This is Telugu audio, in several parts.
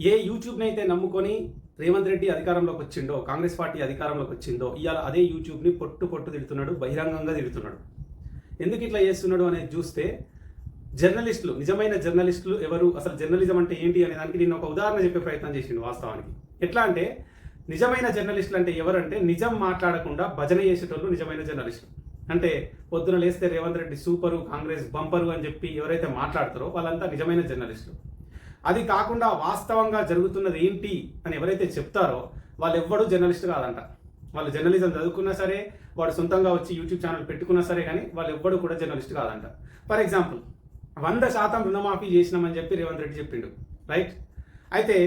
ఏ యూట్యూబ్ని అయితే నమ్ముకొని రేవంత్ రెడ్డి అధికారంలోకి వచ్చిండో, కాంగ్రెస్ పార్టీ అధికారంలోకి వచ్చిందో, ఇవాళ అదే యూట్యూబ్ని పొట్టు పొట్టు తిడుతున్నాడు, బహిరంగంగా తిడుతున్నాడు. ఎందుకు ఇట్లా చేస్తున్నాడు అనేది చూస్తే జర్నలిస్టులు, నిజమైన జర్నలిస్టులు ఎవరు, అసలు జర్నలిజం అంటే ఏంటి అనే దానికి నేను ఒక ఉదాహరణ చెప్పే ప్రయత్నం చేసిండు. వాస్తవానికి ఎట్లా అంటే, నిజమైన జర్నలిస్టులు అంటే ఎవరంటే నిజం మాట్లాడకుండా భజన చేసేటోళ్ళు నిజమైన జర్నలిస్టులు. అంటే పొద్దున లేస్తే రేవంత్ రెడ్డి సూపరు, కాంగ్రెస్ బంపరు అని చెప్పి ఎవరైతే మాట్లాడతారో వాళ్ళంతా నిజమైన జర్నలిస్టులు. అది కాకుండా వాస్తవంగా జరుగుతున్నది ఏంటి అని ఎవరైతే చెప్తారో వాళ్ళు ఎవ్వడూ జర్నలిస్ట్ కాదంట. వాళ్ళు జర్నలిజం చదువుకున్నా సరే, వాడు సొంతంగా వచ్చి యూట్యూబ్ ఛానల్ పెట్టుకున్నా సరే, కానీ వాళ్ళు ఎవ్వడు కూడా జర్నలిస్ట్ కాదంట. ఫర్ ఎగ్జాంపుల్, 100% రుణమాఫీ చేసినామని చెప్పి రేవంత్ రెడ్డి చెప్పిండు, రైట్? అయితే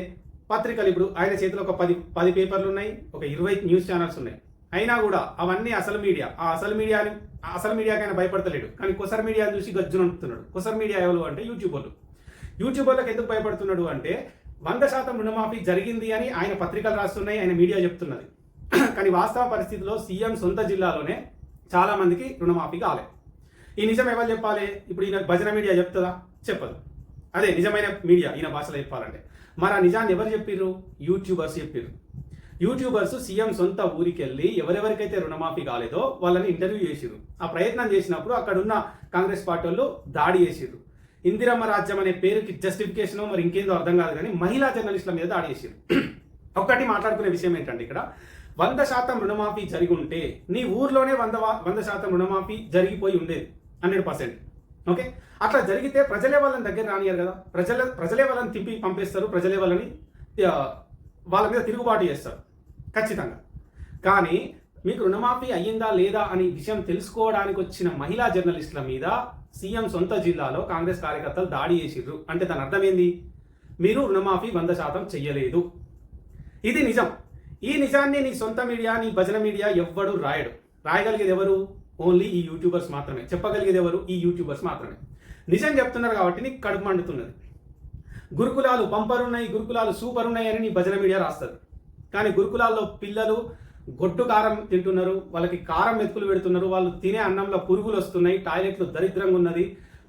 పత్రికలు ఇప్పుడు ఆయన చేతిలో ఒక 10 పేపర్లు ఉన్నాయి, ఒక 20 న్యూస్ ఛానల్స్ ఉన్నాయి. అయినా కూడా అవన్నీ అసలు మీడియా. ఆ అసలు మీడియాకైనా భయపడతలేడు, కానీ కొసర్ మీడియాని చూసి గజ్జును అంటున్నాడు. కొసర్ మీడియా ఎవరు అంటే యూట్యూబర్లకు ఎందుకు భయపడుతున్నాడు అంటే 100% రుణమాఫీ జరిగింది అని ఆయన పత్రికలు రాస్తున్నాయి, ఆయన మీడియా చెప్తున్నది. కానీ వాస్తవ పరిస్థితిలో సీఎం సొంత జిల్లాలోనే చాలా మందికి రుణమాఫీ కాలే. ఈ నిజం ఎవరు చెప్పాలి? ఇప్పుడు ఈయన భజన మీడియా చెప్తుందా? చెప్పదు. అదే నిజమైన మీడియా ఈయన భాషలో చెప్పాలంటే. మరి ఆ నిజాన్ని ఎవరు చెప్పిర్రు? యూట్యూబర్స్ చెప్పిర్రు. యూట్యూబర్స్ సీఎం సొంత ఊరికి వెళ్ళి ఎవరెవరికైతే రుణమాఫీ కాలేదో వాళ్ళని ఇంటర్వ్యూ చేసిర్రు. ఆ ప్రయత్నం చేసినప్పుడు అక్కడున్న కాంగ్రెస్ పార్టీ వాళ్ళు దాడి చేసిర్రు. ఇందిరమ్మ రాజ్యం అనే పేరుకి జస్టిఫికేషన్ మరి ఇంకేందో అర్థం కాదు, కానీ మహిళా జర్నలిస్టుల మీద దాడి చేసిర్రు. ఒక్కటి మాట్లాడుకునే విషయం ఏంటంటే, ఇక్కడ 100% రుణమాఫీ జరిగి ఉంటే నీ ఊర్లోనే 100% రుణమాఫీ జరిగిపోయి ఉండేది, 100%. ఓకే, అట్లా జరిగితే ప్రజలే వాళ్ళని దగ్గర రానియారు కదా. ప్రజలే వాళ్ళని తిప్పి పంపిస్తారు, ప్రజలే వాళ్ళ మీద తిరుగుబాటు చేస్తారు ఖచ్చితంగా. కానీ మీకు రుణమాఫీ అయ్యిందా లేదా అనే విషయం తెలుసుకోవడానికి వచ్చిన మహిళా జర్నలిస్టుల మీద సీఎం సొంత జిల్లాలో కాంగ్రెస్ కార్యకర్తలు దాడి చేసిర్రు అంటే దాని అర్థం ఏంది? మీరు రుణమాఫీ 100% చెయ్యలేదు. ఇది నిజం. ఈ నిజాన్ని నీ సొంత మీడియా, నీ భజన మీడియా ఎవ్వడు రాయడు. రాయగలిగేది ఎవరు? ఓన్లీ ఈ యూట్యూబర్స్ మాత్రమే. చెప్పగలిగేది ఎవరు? ఈ యూట్యూబర్స్ మాత్రమే. నిజం చెప్తున్నారు కాబట్టి నీకు కడుపు మండుతున్నది. గురుకులాలు బంపర్ ఉన్నాయి, గురుకులాలు సూపర్ ఉన్నాయి అని నీ భజన మీడియా రాస్తుంది. కానీ గురుకులాల్లో పిల్లలు గొడ్డు కారం తింటున్నారు, వాళ్ళకి కారం మెతుకులు పెడుతున్నారు, వాళ్ళు తినే అన్నంలో పురుగులు వస్తున్నాయి, టాయిలెట్లు దరిద్రంగా ఉన్నది.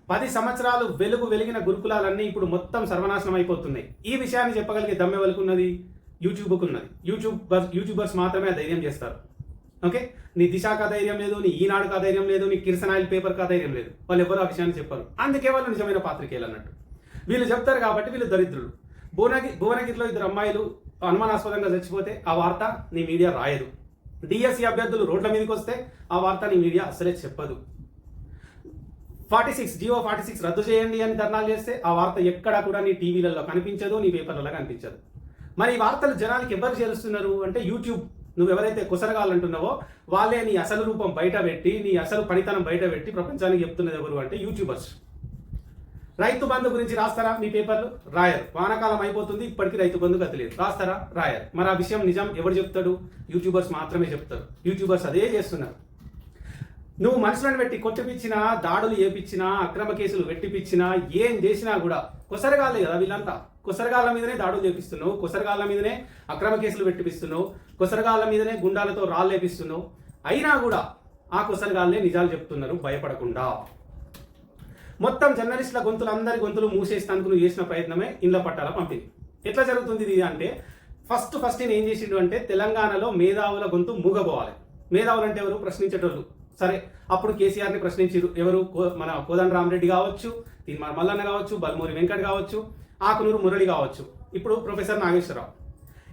10 సంవత్సరాలు వెలిగిన గురుకులాలన్నీ ఇప్పుడు మొత్తం సర్వనాశనం అయిపోతున్నాయి. ఈ విషయాన్ని చెప్పగలిగే దమ్మె వాళ్ళకున్నది, యూట్యూబ్కు ఉన్నది. యూట్యూబర్స్ మాత్రమే ధైర్యం చేస్తారు. ఓకే, నీ దిశాకా ధైర్యం లేదు, నీ ఈనాడుకా ధైర్యం లేదు, నీ కిరసన్ ఆయిల్ పేపర్కా ధైర్యం లేదు. వాళ్ళు ఎవరు ఆ విషయాన్ని చెప్పారు. అందుకే వాళ్ళు నిజమైన పాత్రికేయులు అన్నట్టు. వీళ్ళు చెప్తారు కాబట్టి వీళ్ళు దరిద్రులు. భువనగిరిలో 2 అమ్మాయిలు అనుమానాస్పదంగా చచ్చిపోతే ఆ వార్త నీ మీడియా రాయదు. డిఎస్సి అభ్యర్థులు రోడ్ల మీదకి వస్తే ఆ వార్త నీ మీడియా అసలే చెప్పదు. జియో 46 రద్దు చేయండి అని ధర్నాలు చేస్తే ఆ వార్త ఎక్కడా కూడా నీ టీవీలలో కనిపించదు, నీ పేపర్లలో కనిపించదు. మరి ఈ వార్తలు జనానికి ఎవరు చేరుస్తున్నారు అంటే యూట్యూబ్. నువ్వు ఎవరైతే కుసరగాలంటున్నావో వాళ్ళే నీ అసలు రూపం బయట పెట్టి, నీ అసలు పనితనం బయట పెట్టి ప్రపంచానికి చెప్తున్నది ఎవరు అంటే యూట్యూబర్స్. రైతు బంధు గురించి రాస్తారా మీ పేపర్లు? రాయరు. వానాకాలం అయిపోతుంది, ఇప్పటికీ రైతు బంధు గతిలేదు. రాస్తారా? రాయరు. మరి ఆ విషయం నిజం ఎవరు చెప్తాడు? యూట్యూబర్స్ మాత్రమే చెప్తారు. యూట్యూబర్స్ అదే చేస్తున్నారు. నువ్వు మనుషులను పెట్టి కొట్టిపించినా, దాడులు చేపించినా, అక్రమ కేసులు పెట్టిపించినా, ఏం చేసినా కూడా కొసరగాలే కదా వీళ్ళంతా. కొసరగాళ్ళ మీదనే దాడులు చేపిస్తున్నావు, కొసరగాళ్ళ మీదనే అక్రమ కేసులు పెట్టిపిస్తున్నావు, కొసరగాళ్ళ మీదనే గుండాలతో రాళ్ళు వేపిస్తున్నావు. అయినా కూడా ఆ కొసరగాళ్ళే నిజాలు చెప్తున్నారు భయపడకుండా. మొత్తం జర్నలిస్టుల గొంతులు, అందరి గొంతులు మూసేస్తానికి నువ్వు చేసిన ప్రయత్నమే ఇండ్ల పట్టాల పంపిణీ. ఎట్లా జరుగుతుంది ఇది అంటే, ఫస్ట్ నేను ఏం చేసిండు అంటే, తెలంగాణలో మేధావుల గొంతు మూగబోవాలి. మేధావులు అంటే ఎవరు? ప్రశ్నించేటోళ్ళు. సరే, అప్పుడు కేసీఆర్ని ప్రశ్నించారు ఎవరు? మన కోదండ రామరెడ్డి కావచ్చు, తీన్మార్ మల్లన్న కావచ్చు, బల్మూరి వెంకట్ కావచ్చు, ఆకునూరు మురళి కావచ్చు, ఇప్పుడు ప్రొఫెసర్ నాగేశ్వరరావు.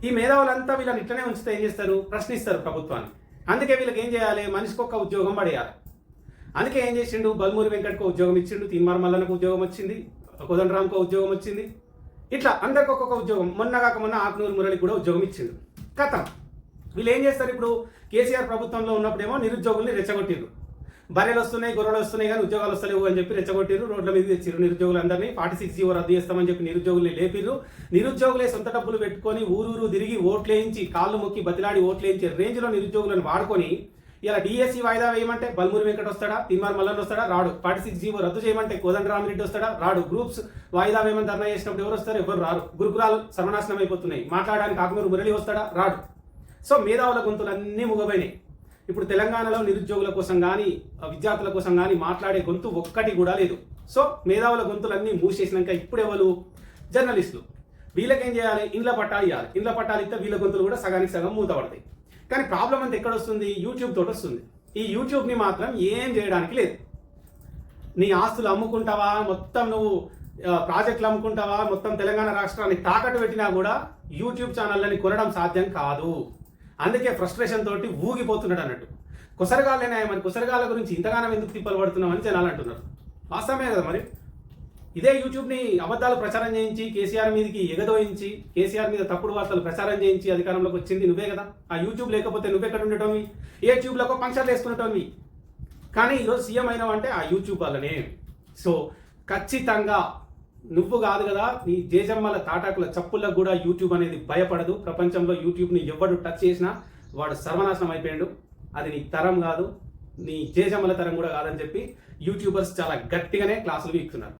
ఈ మేధావులంతా వీళ్ళని ఇట్లనే ఉంచితే ఏం చేస్తారు? ప్రశ్నిస్తారు ప్రభుత్వాన్ని. అందుకే వీళ్ళకి ఏం చేయాలి? మనిషికొక్క ఉద్యోగం పడేయాలి. అందుకే ఏం చేసిండు? బల్మూరి వెంకట్కు ఉద్యోగం ఇచ్చిండు, తీన్మార్ మల్లన్నకు ఉద్యోగం వచ్చింది, కోదండరామ్కు ఉద్యోగం వచ్చింది. ఇట్లా అందరికి ఒక్కొక్క ఉద్యోగం. మొన్న ఆకునూరు మురళికి కూడా ఉద్యోగం ఇచ్చిండు. కథం. వీళ్ళు ఏం చేస్తారు? ఇప్పుడు కేసీఆర్ ప్రభుత్వంలో ఉన్నప్పుడేమో నిరుద్యోగుల్ని రెచ్చగొట్టిర్రు. బర్రెలు వస్తున్నాయి, గొర్రెలు వస్తున్నాయి, కానీ ఉద్యోగాలు వస్తలేవు అని చెప్పి రెచ్చగొట్టిర్రు. రోడ్ల మీద తెచ్చిర్రు నిరుద్యోగులందరినీ. 46 జీవో రద్దు చేస్తామని చెప్పి నిరుద్యోగుల్ని లేపిర్రు. నిరుద్యోగులే సొంత డబ్బులు పెట్టుకొని ఊరూరు తిరిగి ఓట్లేయించి, కాళ్ళు మొక్కి బతిలాడి ఓట్లేయించే రేంజ్లో నిరుద్యోగులను వాడుకొని ఇలా డిఎస్సి వాయిదా వేయమంటే బల్మూరి వెంకట్ వస్తాడా? తీన్మార్ మల్లన్న వస్తాడా? రాడు. 46 జీవో రద్దు చేయమంటే కోదండ రామరెడ్డి వస్తాడా? రాడు. గ్రూప్స్ వాయిదా వేయమని ధర్నా చేసినప్పుడు ఎవరు వస్తారు? ఎవరు రారు. గురుకులాలు సర్వనాశనం అయిపోతున్నాయి. మాట్లాడడానికి ఆకునూరు మురళి వస్తాడా? రాడు. సో మేధావుల గొంతులన్నీ ముగబైనాయి. ఇప్పుడు తెలంగాణలో నిరుద్యోగుల కోసం కానీ, విద్యార్థుల కోసం కానీ మాట్లాడే గొంతు ఒక్కటి కూడా లేదు. సో మేధావుల గొంతులన్నీ మూసేసినాక ఇప్పుడు ఎవరు? జర్నలిస్టులు. వీళ్ళకేం చేయాలి, ఇండ్ల పట్టాలు ఇవ్వాలి. ఇండ్ల పట్టాలు ఇస్తే వీళ్ళ గొంతులు కూడా సగానికి సగం మూతపడతాయి. కానీ ప్రాబ్లం అంతా ఎక్కడ వస్తుంది, యూట్యూబ్ తోటి వస్తుంది. ఈ యూట్యూబ్ని మాత్రం ఏం చేయడానికి లేదు. నీ ఆస్తులు అమ్ముకుంటావా, మొత్తం నువ్వు ప్రాజెక్టులు అమ్ముకుంటావా, మొత్తం తెలంగాణ రాష్ట్రాన్ని తాకట్టు పెట్టినా కూడా యూట్యూబ్ ఛానళ్ళని కొనడం సాధ్యం కాదు. అందుకే ఫ్రస్ట్రేషన్ తోటి ఊగిపోతున్నాడు అన్నట్టు. కుసరగాళ్ళేనా మరి, కుసరగాళ్ళ గురించి ఇంతగానం ఎందుకు తిప్పలు పడుతున్నామని జనాలు అంటున్నారు. వాస్తవమే కదా మరి. ఇదే యూట్యూబ్ని అబద్ధాలు ప్రచారం చేయించి కేసీఆర్ మీదకి ఎగదోయించి కేసీఆర్ మీద తప్పుడు వార్తలు ప్రచారం చేయించి అధికారంలోకి వచ్చింది నువ్వే కదా. ఆ యూట్యూబ్ లేకపోతే నువ్వెక్కడ ఉండటంవి, ఏ ట్యూబ్లోకి పంక్చర్లు వేసుకునేటోవి. కానీ ఈరోజు సీఎం అయినావు అంటే ఆ యూట్యూబ్ వల్లనే. సో ఖచ్చితంగా నువ్వు కాదు కదా, నీ జేజమ్మల తాటాకుల చప్పులకు కూడా యూట్యూబ్ అనేది భయపడదు. ప్రపంచంలో యూట్యూబ్ని ఎవడు టచ్ చేసినా వాడు సర్వనాశనం అయిపోయాడు. అది నీ తరం కాదు, నీ జేజమ్మల తరం కూడా కాదని చెప్పి యూట్యూబర్స్ చాలా గట్టిగానే క్లాసులు వీక్తున్నారు.